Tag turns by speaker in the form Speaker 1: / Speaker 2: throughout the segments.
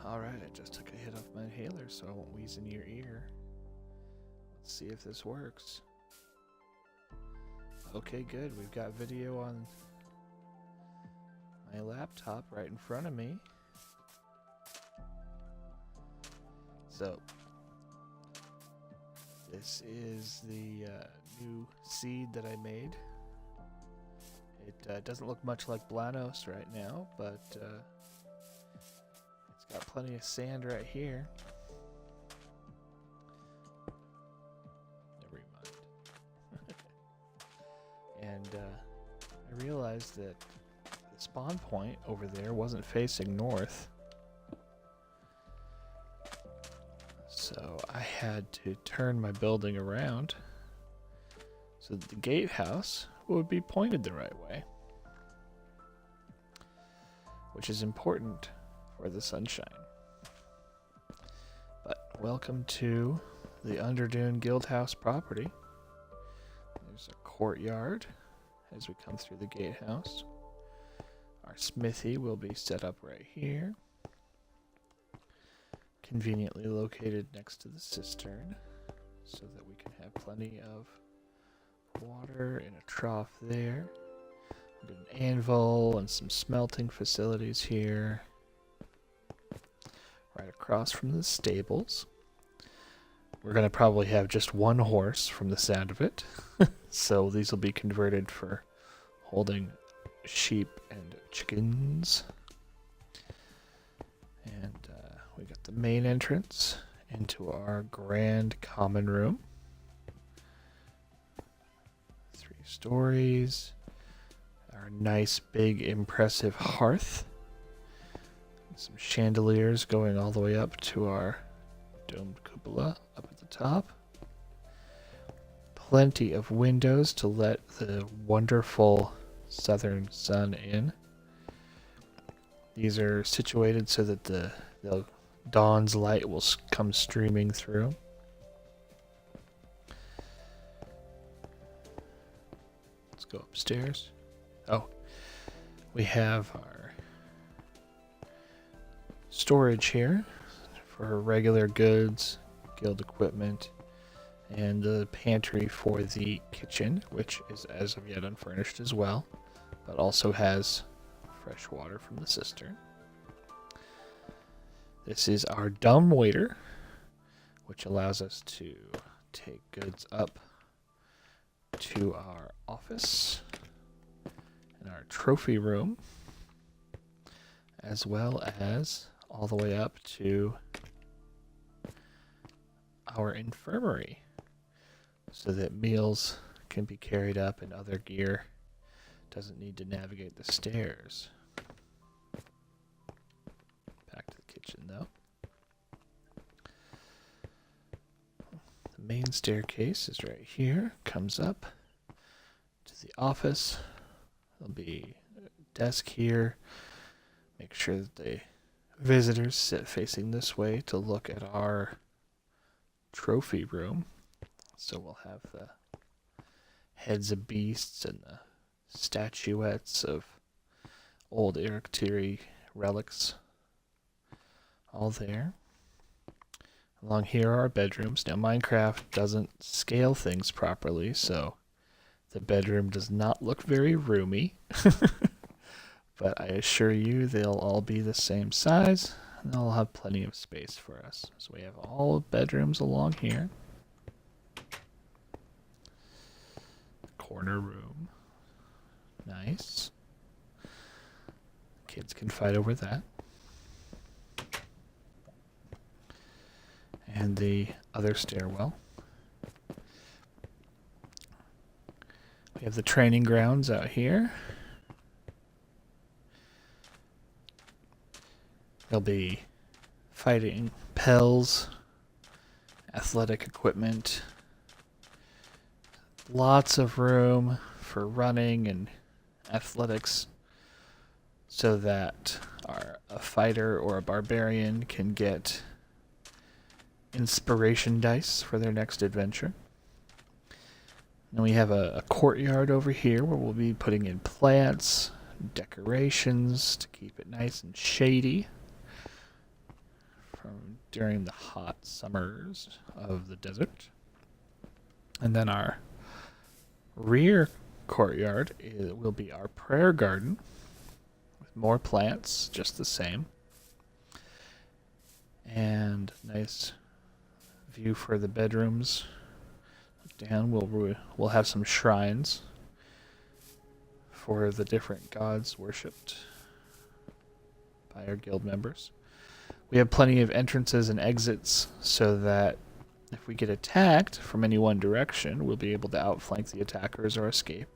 Speaker 1: Alright, I just took a hit off my inhaler so I won't wheeze in your ear. Let's see if this works. Okay, good. We've got video on my laptop right in front of me. So, this is the new seed that I made. It doesn't look much like Blanos right now, but it's got plenty of sand right here. Never mind. And I realized that the spawn point over there wasn't facing north. So I had to turn my building around so that the gatehouse would be pointed the right way, which is important for the sunshine. But welcome to the Underdune Guildhouse property. There's a courtyard as we come through the gatehouse. Our smithy will be set up right here, conveniently located next to the cistern so that we can have plenty of water in a trough there. We've got an anvil and some smelting facilities here. Right across from the stables. We're going to probably have just one horse from the sound of it. So these will be converted for holding sheep and chickens. And we got the main entrance into our grand common room. 3 stories. Our nice, big, impressive hearth. Some chandeliers going all the way up to our domed cupola up at the top. Plenty of windows to let the wonderful southern sun in. These are situated so that the dawn's light will come streaming through. Let's go upstairs. Oh, we have our storage here for regular goods, guild equipment, and the pantry for the kitchen, which is as of yet unfurnished as well, but also has fresh water from the cistern. This is our dumb waiter, which allows us to take goods up to our office and our trophy room, as well as all the way up to our infirmary, so that meals can be carried up and other gear doesn't need to navigate the stairs. Back to the kitchen though. The main staircase is right here, comes up to the office. There'll be a desk here. Make sure that the visitors sit facing this way to look at our trophy room. So we'll have the heads of beasts and the statuettes of old Eriktiri relics all there. Along here are our bedrooms. Now Minecraft doesn't scale things properly, so the bedroom does not look very roomy. But I assure you they'll all be the same size, and they'll have plenty of space for us. So we have all bedrooms along here. Corner room. Nice. Kids can fight over that. And the other stairwell. We have the training grounds out here. There'll be fighting pels, athletic equipment, lots of room for running and athletics so that a fighter or a barbarian can get inspiration dice for their next adventure. And we have a courtyard over here where we'll be putting in plants, decorations to keep it nice and shady. from during the hot summers of the desert. And then our rear courtyard will be our prayer garden with more plants, just the same. And nice view for the bedrooms. Look down, we'll have some shrines for the different gods worshipped by our guild members. We have plenty of entrances and exits so that if we get attacked from any one direction, we'll be able to outflank the attackers or escape.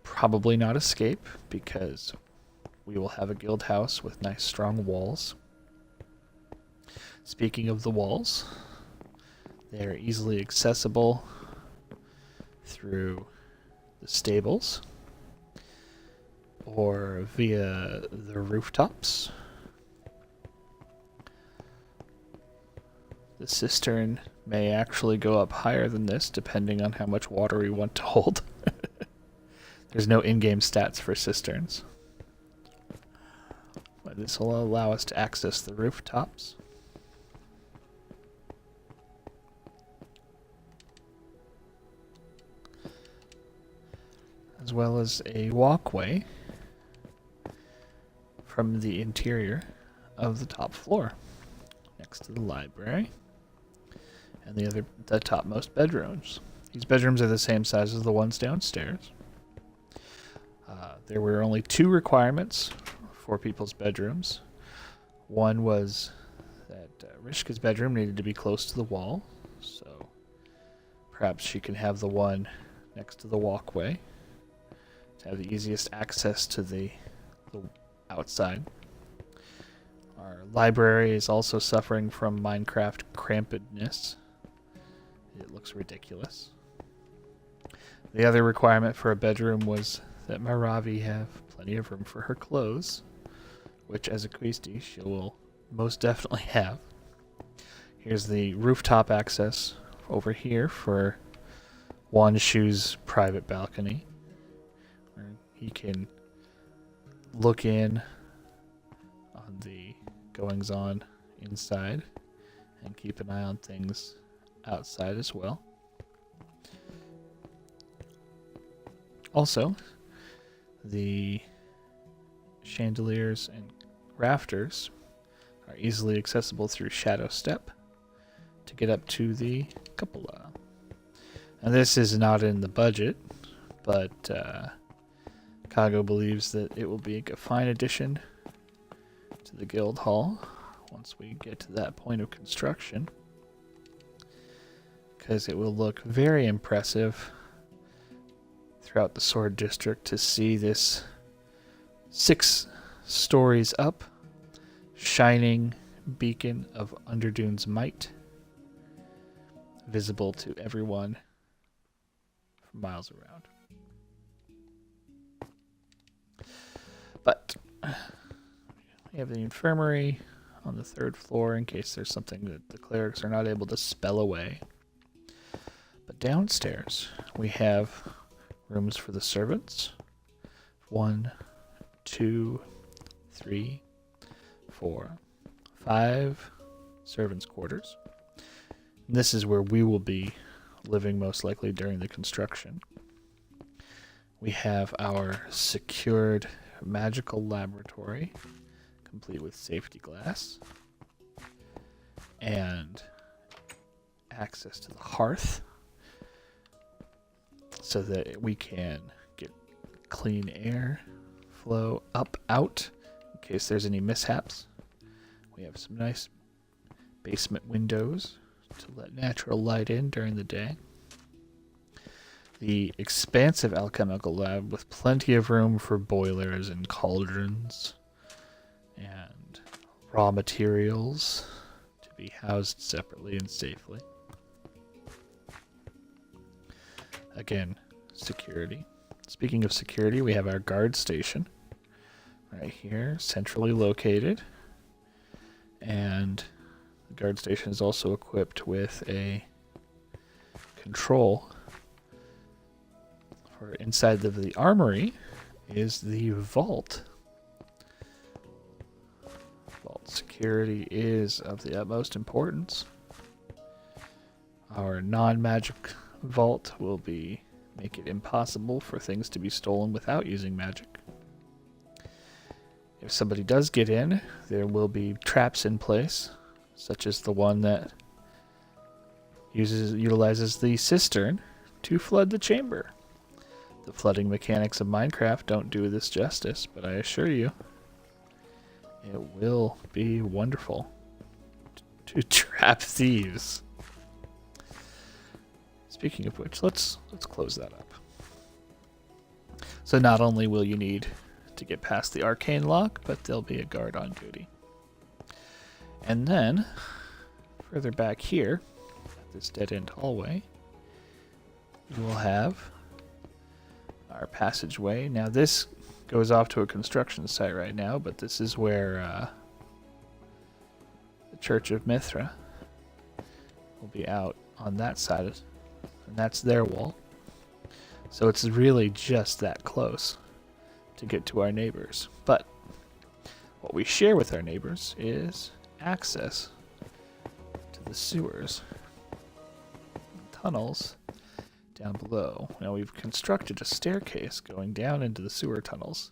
Speaker 1: Probably not escape, because we will have a guild house with nice strong walls. Speaking of the walls, they are easily accessible through the stables or via the rooftops. The cistern may actually go up higher than this, depending on how much water we want to hold. There's no in-game stats for cisterns. But this will allow us to access the rooftops. As well as a walkway from the interior of the top floor, next to the library and the topmost bedrooms. These bedrooms are the same size as the ones downstairs. There were only 2 requirements for people's bedrooms. One was that Rishka's bedroom needed to be close to the wall, so perhaps she can have the one next to the walkway to have the easiest access to the outside. Our library is also suffering from Minecraft crampedness. It looks ridiculous. The other requirement for a bedroom was that Maravi have plenty of room for her clothes, which as a Christie she will most definitely have. Here's the rooftop access over here for Wanshu's private balcony, where he can look in on the goings-on inside and keep an eye on things outside as well. Also, the chandeliers and rafters are easily accessible through Shadow Step to get up to the cupola. And this is not in the budget, but Kago believes that it will be a fine addition to the guild hall once we get to that point of construction, because it will look very impressive throughout the Sword District to see this 6 stories up shining beacon of Underdune's might visible to everyone for miles around. But we have the infirmary on the 3rd floor in case there's something that the clerics are not able to spell away. But downstairs we have rooms for the servants. 1, 2, 3, 4, 5 servants' quarters. And this is where we will be living most likely during the construction. We have our secured magical laboratory, complete with safety glass, and access to the hearth, so that we can get clean air flow out in case there's any mishaps. We have some nice basement windows to let natural light in during the day. The expansive alchemical lab with plenty of room for boilers and cauldrons and raw materials to be housed separately and safely. Again, security. Speaking of security, we have our guard station right here, centrally located. And the guard station is also equipped with a control for inside of the armory is the vault. Security is of the utmost importance. Our non-magic vault will make it impossible for things to be stolen without using magic. If somebody does get in, there will be traps in place, such as the one that utilizes the cistern to flood the chamber. The flooding mechanics of Minecraft don't do this justice, but I assure you, it will be wonderful to trap thieves. Speaking of which, let's close that up. So not only will you need to get past the arcane lock, but there'll be a guard on duty. And then, further back here, at this dead-end hallway, we will have our passageway. Now this goes off to a construction site right now, but this is where the Church of Mithra will be out on that side, and that's their wall. So it's really just that close to get to our neighbors. But what we share with our neighbors is access to the sewers and tunnels down below. Now we've constructed a staircase going down into the sewer tunnels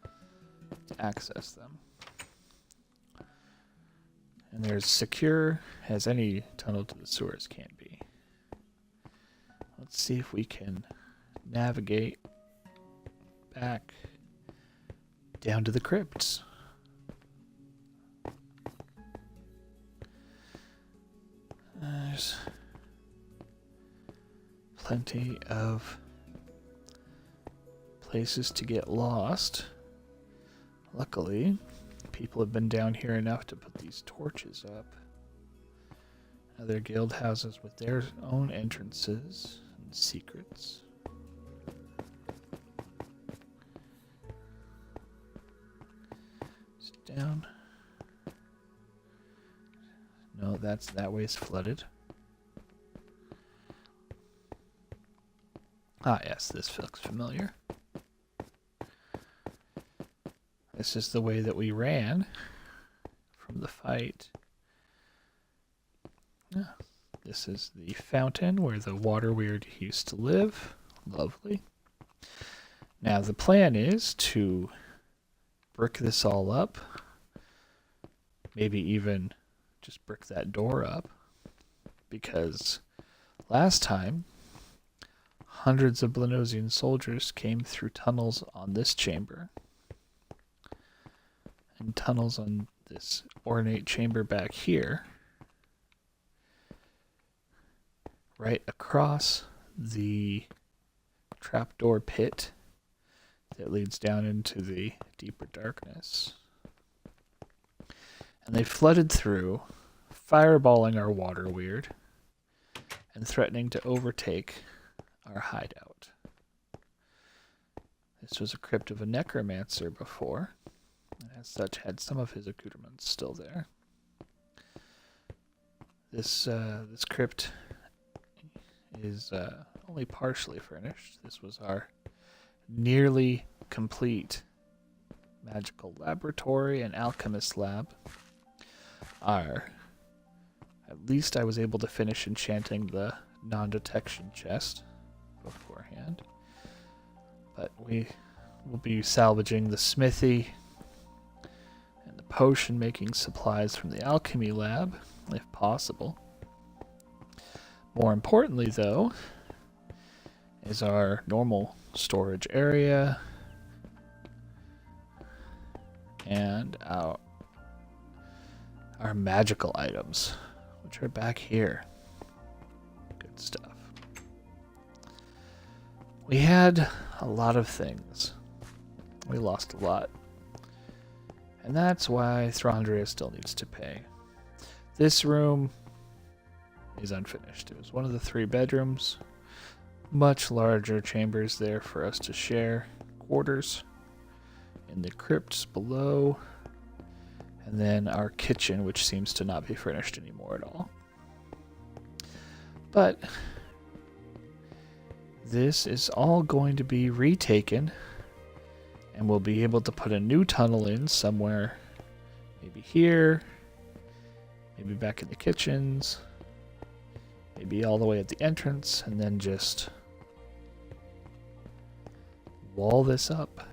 Speaker 1: to access them. And they're as secure as any tunnel to the sewers can be. Let's see if we can navigate back down to the crypts. There's plenty of places to get lost. Luckily, people have been down here enough to put these torches up. Other guild houses with their own entrances and secrets. Sit down. No, that way's flooded. Ah, yes, this looks familiar. This is the way that we ran from the fight. Ah, this is the fountain where the water weird used to live. Lovely. Now the plan is to brick this all up. Maybe even just brick that door up. Because last time, hundreds of Blenosian soldiers came through tunnels on this chamber. And tunnels on this ornate chamber back here. Right across the trapdoor pit that leads down into the deeper darkness. And they flooded through, fireballing our water weird, and threatening to overtake our hideout. This was a crypt of a necromancer before, and as such had some of his accoutrements still there. This crypt is only partially furnished. This was our nearly complete magical laboratory and alchemist lab. At least I was able to finish enchanting the non-detection chest beforehand. But we will be salvaging the smithy and the potion making supplies from the alchemy lab, if possible. More importantly, though, is our normal storage area and our magical items, which are back here. Good stuff. We had a lot of things. We lost a lot. And that's why Throndaria still needs to pay. This room is unfinished. It was one of the 3 bedrooms. Much larger chambers there for us to share. Quarters in the crypts below. And then our kitchen, which seems to not be furnished anymore at all. But this is all going to be retaken, and we'll be able to put a new tunnel in somewhere Maybe here. Maybe back in the kitchens. Maybe all the way at the entrance, and then just wall this up.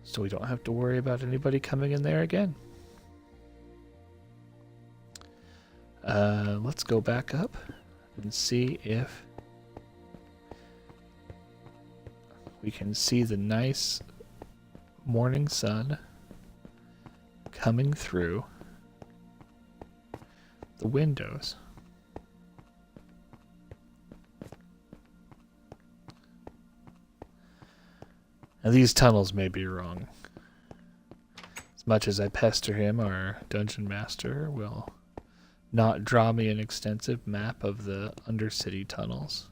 Speaker 1: So we don't have to worry about anybody coming in there again. Let's go back up and see if we can see the nice morning sun coming through the windows. Now these tunnels may be wrong. As much as I pester him, our dungeon master will not draw me an extensive map of the Undercity tunnels.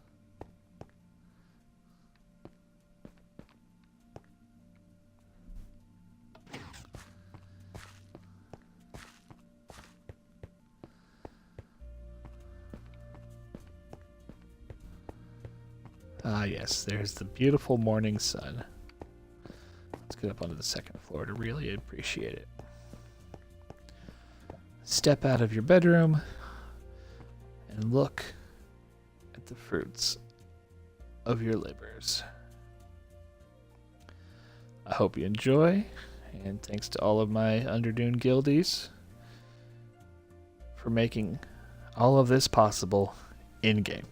Speaker 1: Ah yes, there's the beautiful morning sun. Let's get up onto the second floor to really appreciate it. Step out of your bedroom and look at the fruits of your labors. I hope you enjoy, and thanks to all of my Underdune guildies for making all of this possible in-game.